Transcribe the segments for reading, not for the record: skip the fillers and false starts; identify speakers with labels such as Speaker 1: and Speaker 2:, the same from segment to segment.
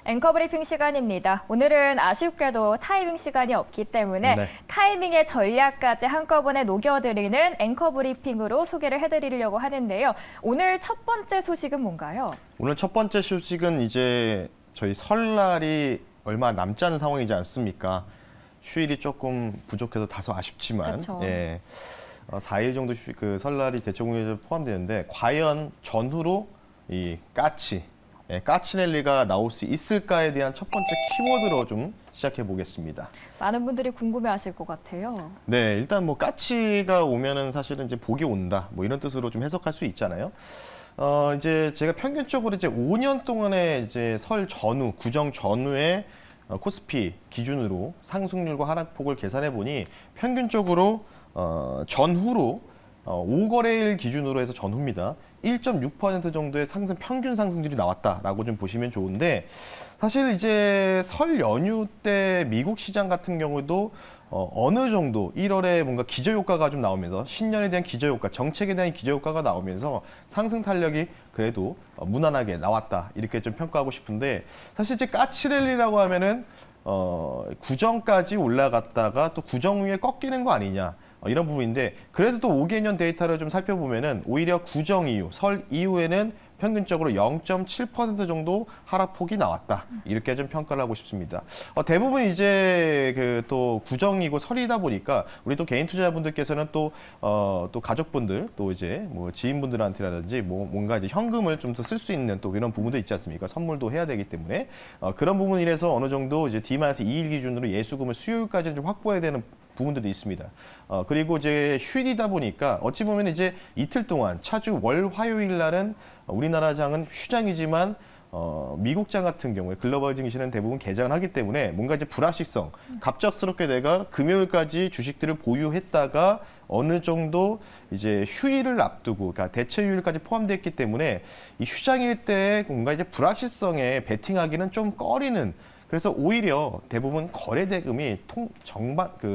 Speaker 1: 앵커 브리핑 시간입니다. 오늘은 아쉽게도 타이밍 시간이 없기 때문에 타이밍의 전략까지 한꺼번에 녹여드리는 앵커 브리핑으로 소개를 해드리려고 하는데요. 오늘 첫 번째 소식은 뭔가요? 오늘
Speaker 2: 첫 번째 소식은 이제 저희 설날이 얼마 남지 않은 상황이지 않습니까? 휴일이 조금 부족해서 다소 아쉽지만,
Speaker 1: 그렇죠.
Speaker 2: 4일 정도 설날이 대체공휴일에 포함되는데 과연 전후로 이 까치넬리가 나올 수 있을까에 대한 첫 번째 키워드로 좀 시작해 보겠습니다.
Speaker 1: 많은 분들이 궁금해하실 것 같아요.
Speaker 2: 네, 일단 뭐 까치가 오면은 사실은 이제 복이 온다, 뭐 이런 뜻으로 좀 해석할 수 있잖아요. 이제 제가 평균적으로 이제 5년 동안의 이제 설 전후, 구정 전후의 코스피 기준으로 상승률과 하락폭을 계산해 보니 평균적으로 전후로 5거래일 기준으로 해서 전후입니다. 1.6% 정도의 평균 상승률이 나왔다라고 좀 보시면 좋은데, 사실 이제 설 연휴 때 미국 시장 같은 경우도 어느 정도 1월에 뭔가 기저효과가 좀 나오면서 신년에 대한 기저효과, 정책에 대한 기저효과가 나오면서 상승 탄력이 그래도 무난하게 나왔다, 이렇게 좀 평가하고 싶은데, 사실 이제 까치랠리라고 하면은 구정까지 올라갔다가 또 구정 후에 꺾이는 거 아니냐, 이런 부분인데, 그래도 또 5개년 데이터를 좀 살펴보면은 오히려 구정 이후, 설 이후에는 평균적으로 0.7% 정도 하락폭이 나왔다, 이렇게 좀 평가를 하고 싶습니다. 대부분 이제 또 구정이고 설이다 보니까 우리 또 개인 투자자분들께서는 또 가족분들, 또 이제 뭐 지인분들한테라든지 뭔가 이제 현금을 좀 더 쓸 수 있는 또 이런 부분도 있지 않습니까? 선물도 해야 되기 때문에 그런 부분이라서 어느 정도 이제 D-2일 기준으로 예수금을 수요일까지 좀 확보해야 되는 부분들도 있습니다. 그리고 이제 휴일이다 보니까 어찌 보면 이제 이틀 동안 차주 월 화요일 날은 우리나라 장은 휴장이지만 미국장 같은 경우에 글로벌 증시는 대부분 개장을 하기 때문에 뭔가 이제 불확실성, 갑작스럽게 내가 금요일까지 주식들을 보유했다가 어느 정도 이제 휴일을 앞두고, 그러니까 대체 휴일까지 포함되어 있기 때문에 이 휴장일 때 뭔가 이제 불확실성에 베팅하기는 좀 꺼리는, 그래서 오히려 대부분 거래 대금이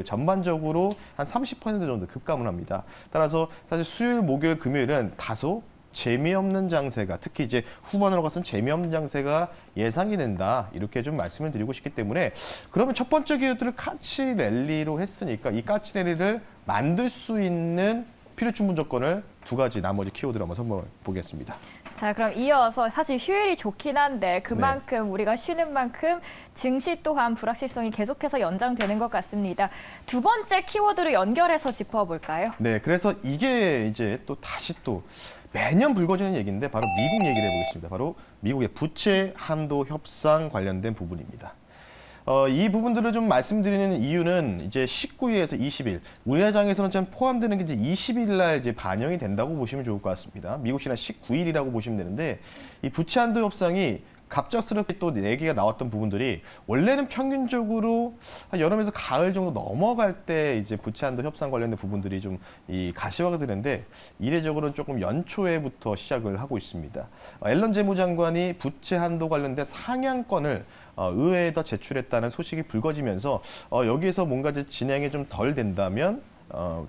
Speaker 2: 전반적으로 한 30% 정도 급감을 합니다. 따라서 사실 수요일, 목요일, 금요일은 다소 재미없는 장세가, 특히 이제 후반으로 가서는 재미없는 장세가 예상이 된다, 이렇게 좀 말씀을 드리고 싶기 때문에, 그러면 첫 번째 키워드를 까치랠리로 했으니까 이 까치랠리를 만들 수 있는 필요 충분 조건을 두 가지 나머지 키워드로 한번 선보여 보겠습니다.
Speaker 1: 자, 그럼 이어서 사실 휴일이 좋긴 한데 그만큼 우리가 쉬는 만큼 증시 또한 불확실성이 계속해서 연장되는 것 같습니다. 두 번째 키워드로 연결해서 짚어볼까요?
Speaker 2: 네, 그래서 이게 이제 또 다시 또 매년 불거지는 얘기인데 바로 미국 얘기를 해보겠습니다. 바로 미국의 부채 한도 협상 관련된 부분입니다. 이 부분들을 좀 말씀드리는 이유는 이제 19일에서 20일, 우리나라 장에서는 좀 포함되는 게 이제 20일 날 이제 반영이 된다고 보시면 좋을 것 같습니다. 미국 시간 19일이라고 보시면 되는데, 이 부채 한도 협상이 갑작스럽게 또 얘기가 나왔던 부분들이 원래는 평균적으로 한 여름에서 가을 정도 넘어갈 때 이제 부채 한도 협상 관련된 부분들이 좀 가시화가 되는데, 이례적으로는 조금 연초에부터 시작을 하고 있습니다. 앨런 재무장관이 부채 한도 관련된 상향권을 의회에다 제출했다는 소식이 불거지면서 여기에서 뭔가 이제 진행이 좀 덜 된다면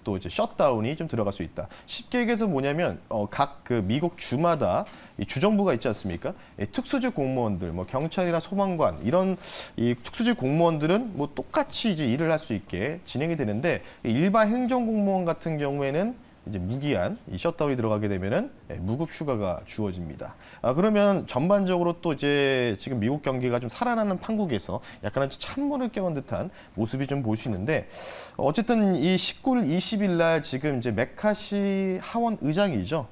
Speaker 2: 또 이제 셧다운이 좀 들어갈 수 있다. 쉽게 얘기해서 뭐냐면 각 미국 주마다 이 주정부가 있지 않습니까? 특수직 공무원들, 뭐 경찰이나 소방관, 이런 이 특수직 공무원들은 뭐 똑같이 이제 일을 할 수 있게 진행이 되는데, 일반 행정공무원 같은 경우에는 이제 무기한 이 셧다운이 들어가게 되면은 무급 휴가가 주어집니다. 그러면 전반적으로 또 이제 지금 미국 경기가 좀 살아나는 판국에서 약간은 찬물을 끼얹은 듯한 모습이 좀 볼 수 있는데, 어쨌든 이 19일, 20일 날 지금 이제 메카시 하원 의장이죠.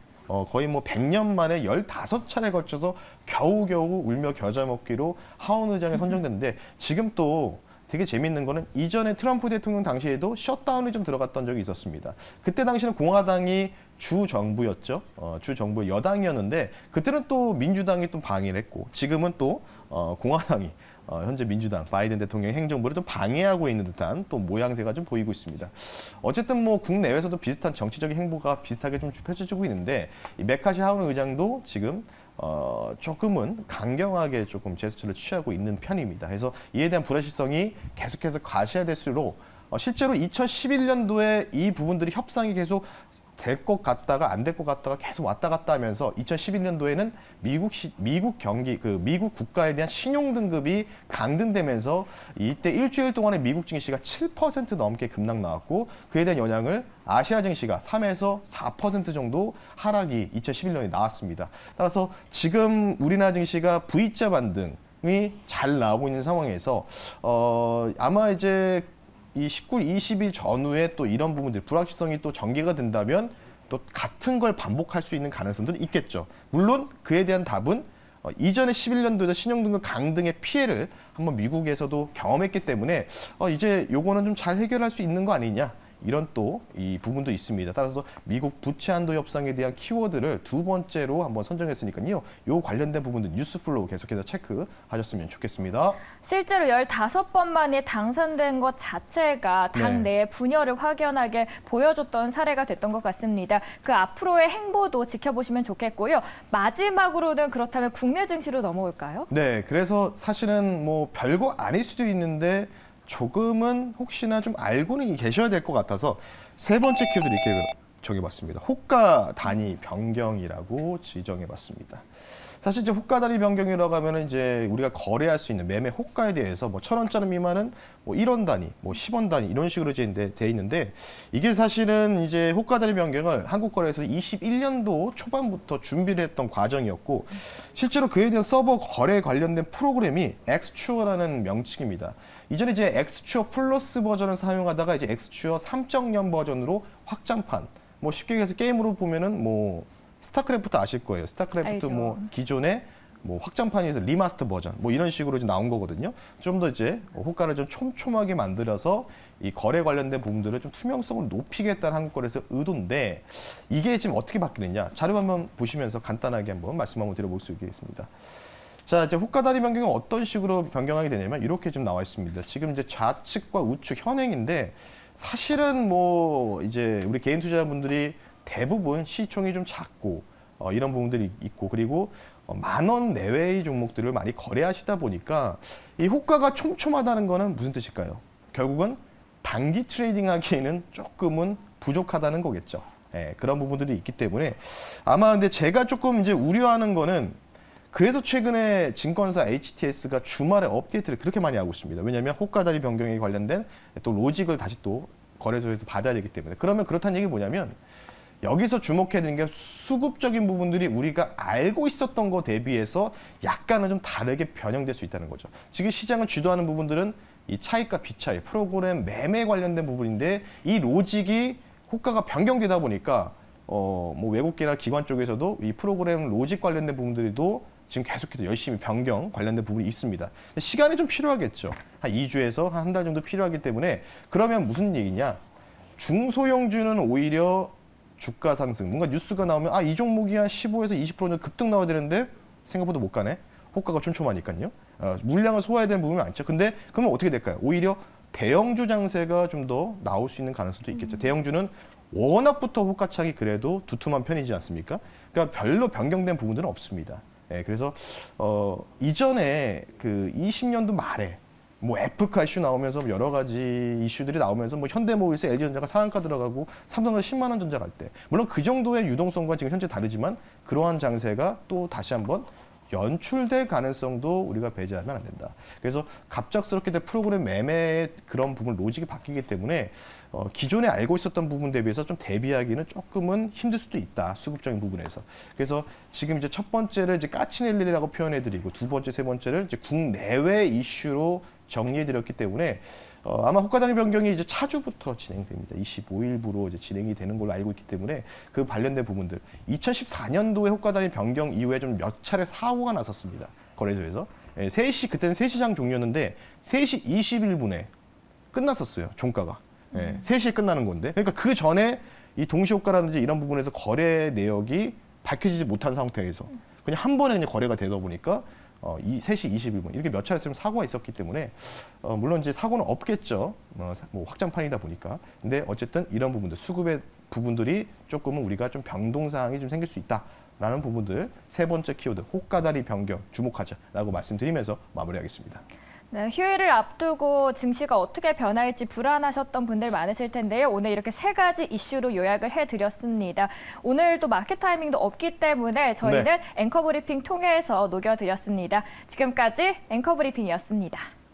Speaker 2: 거의 뭐 100년 만에 15차례 걸쳐서 겨우겨우 울며 겨자 먹기로 하원 의장에 선정됐는데, 지금 또 되게 재밌는 거는 이전에 트럼프 대통령 당시에도 셧다운이 좀 들어갔던 적이 있었습니다. 그때 당시는 공화당이 주정부였죠. 주정부의 여당이었는데, 그때는 또 민주당이 또 방해를 했고, 지금은 또 공화당이 현재 민주당 바이든 대통령의 행정부를 좀 방해하고 있는 듯한 또 모양새가 좀 보이고 있습니다. 어쨌든 뭐 국내외에서도 비슷한 정치적인 행보가 비슷하게 좀 펼쳐지고 있는데, 이 메카시 하원 의장도 지금 조금은 강경하게 조금 제스처를 취하고 있는 편입니다. 그래서 이에 대한 불확실성이 계속해서 가시화될수록 실제로 2011년도에 이 부분들이 협상이 계속 될 것 같다가 안 될 것 같다가 계속 왔다 갔다 하면서 2011년도에는 미국 국가에 대한 신용 등급이 강등되면서 이때 일주일 동안에 미국 증시가 7% 넘게 급락 나왔고 그에 대한 영향을 아시아 증시가 3에서 4% 정도 하락이 2011년에 나왔습니다. 따라서 지금 우리나라 증시가 V자 반등이 잘 나오고 있는 상황에서 아마 이제 이 19일, 20일 전후에 또 이런 부분들, 불확실성이 또 전개가 된다면 또 같은 걸 반복할 수 있는 가능성들은 있겠죠. 물론 그에 대한 답은 이전에 11년도에 신용등급 강등의 피해를 한번 미국에서도 경험했기 때문에 이제 요거는 좀 잘 해결할 수 있는 거 아니냐. 이런 또 이 부분도 있습니다. 따라서 미국 부채 한도 협상에 대한 키워드를 두 번째로 한번 선정했으니까요. 요 관련된 부분들 뉴스플로우 계속해서 체크하셨으면 좋겠습니다.
Speaker 1: 실제로 15번 만에 당선된 것 자체가 당 내의 분열을 확연하게 보여줬던 사례가 됐던 것 같습니다. 그 앞으로의 행보도 지켜보시면 좋겠고요. 마지막으로는 그렇다면 국내 증시로 넘어올까요?
Speaker 2: 네, 그래서 사실은 뭐 별거 아닐 수도 있는데 조금은 혹시나 좀 알고는 계셔야 될 것 같아서 세 번째 키워드 이렇게 정해봤습니다. 호가 단위 변경이라고 지정해봤습니다. 사실 이제 호가 단위 변경이라고 하면은 이제 우리가 거래할 수 있는 매매 호가에 대해서 뭐 1,000원짜리 미만은 뭐 1원 단위, 뭐 10원 단위 이런 식으로 돼 있는데 이게 사실은 이제 호가 단위 변경을 한국거래에서 21년도 초반부터 준비를 했던 과정이었고 실제로 그에 대한 서버 거래 관련된 프로그램이 엑스추어라는 명칭입니다. 이전에 이제 엑스추어 플러스 버전을 사용하다가 이제 엑스추어 3.0 버전으로 확장판. 뭐 쉽게 얘기해서 게임으로 보면은 뭐 스타크래프트 아실 거예요. 스타크래프트
Speaker 1: 알죠.
Speaker 2: 뭐 기존에 뭐 확장판에서 리마스터 버전 뭐 이런 식으로 이제 나온 거거든요. 좀 더 이제 호가를 좀 촘촘하게 만들어서 이 거래 관련된 부분들을 좀 투명성을 높이겠다는 한국거래에서 의도인데 이게 지금 어떻게 바뀌느냐 자료 한번 보시면서 간단하게 한번 말씀 한번 드려볼 수 있겠습니다. 자, 이제 호가 단위 변경은 어떤 식으로 변경하게 되냐면 이렇게 좀 나와 있습니다. 지금 이제 좌측과 우측 현행인데 사실은 뭐 이제 우리 개인 투자자분들이 대부분 시총이 좀 작고 이런 부분들이 있고 그리고 10,000원 내외의 종목들을 많이 거래하시다 보니까 이 호가가 촘촘하다는 거는 무슨 뜻일까요? 결국은 단기 트레이딩 하기에는 조금은 부족하다는 거겠죠. 예, 그런 부분들이 있기 때문에 아마 근데 제가 조금 이제 우려하는 거는 그래서 최근에 증권사 HTS가 주말에 업데이트를 그렇게 많이 하고 있습니다. 왜냐하면 호가 단위 변경에 관련된 또 로직을 다시 또 거래소에서 받아야 되기 때문에. 그러면 그렇다는 얘기 뭐냐면 여기서 주목해야 되는 게 수급적인 부분들이 우리가 알고 있었던 거 대비해서 약간은 좀 다르게 변형될 수 있다는 거죠. 지금 시장을 주도하는 부분들은 이 차익과 비차익, 프로그램 매매 관련된 부분인데 이 로직이 호가가 변경되다 보니까 뭐 외국계나 기관 쪽에서도 이 프로그램 로직 관련된 부분들도 지금 계속해서 열심히 변경 관련된 부분이 있습니다. 시간이 좀 필요하겠죠. 한 2주에서 한 달 정도 필요하기 때문에 그러면 무슨 얘기냐? 중소형주는 오히려 주가 상승, 뭔가 뉴스가 나오면 이 종목이 한 15에서 20% 정도 급등 나와야 되는데 생각보다 못 가네. 호가가 촘촘하니까요. 물량을 소화해야 되는 부분이 많죠. 근데 그러면 어떻게 될까요? 오히려 대형주 장세가 좀 더 나올 수 있는 가능성도 있겠죠. 대형주는 워낙부터 호가창이 그래도 두툼한 편이지 않습니까? 그러니까 별로 변경된 부분들은 없습니다. 예, 그래서 이전에 그 20년도 말에 뭐 애플카 이슈 나오면서 여러 가지 이슈들이 나오면서 뭐 현대모비스, LG전자가 상한가 들어가고 삼성은 10만 원 전자 갈 때 물론 그 정도의 유동성과 지금 현재 다르지만 그러한 장세가 또 다시 한번 연출될 가능성도 우리가 배제하면 안 된다. 그래서 갑작스럽게 된 프로그램 매매의 그런 부분 로직이 바뀌기 때문에 기존에 알고 있었던 부분 대비해서 좀 대비하기는 조금은 힘들 수도 있다. 수급적인 부분에서. 그래서 지금 이제 첫 번째를 이제 까치넬리라고 표현해드리고 두 번째, 세 번째를 이제 국내외 이슈로 정리해드렸기 때문에 아마 호가 단위 변경이 이제 차주부터 진행됩니다. 25일부로 이제 진행이 되는 걸로 알고 있기 때문에 그 관련된 부분들 2014년도에 호가 단위 변경 이후에 좀 몇 차례 사고가 났었습니다. 거래소에서 3시 그때는 3시장 종료였는데 3시 21분에 끝났었어요. 종가가 3시에 끝나는 건데 그러니까 그 전에 이 동시호가라든지 이런 부분에서 거래 내역이 밝혀지지 못한 상태에서 그냥 한 번에 그냥 거래가 되다 보니까 3시 21분 이렇게 몇 차례 쓰면 사고가 있었기 때문에 물론 이제 사고는 없겠죠. 뭐 확장판이다 보니까. 근데 어쨌든 이런 부분들 수급의 부분들이 조금은 우리가 좀 변동사항이 좀 생길 수 있다라는 부분들 세 번째 키워드 호가 단위 변경 주목하자라고 말씀드리면서 마무리하겠습니다.
Speaker 1: 네, 휴일을 앞두고 증시가 어떻게 변할지 불안하셨던 분들 많으실 텐데요. 오늘 이렇게 세 가지 이슈로 요약을 해드렸습니다. 오늘도 마켓 타이밍도 없기 때문에 저희는 앵커 브리핑 통해서 녹여드렸습니다. 지금까지 앵커 브리핑이었습니다.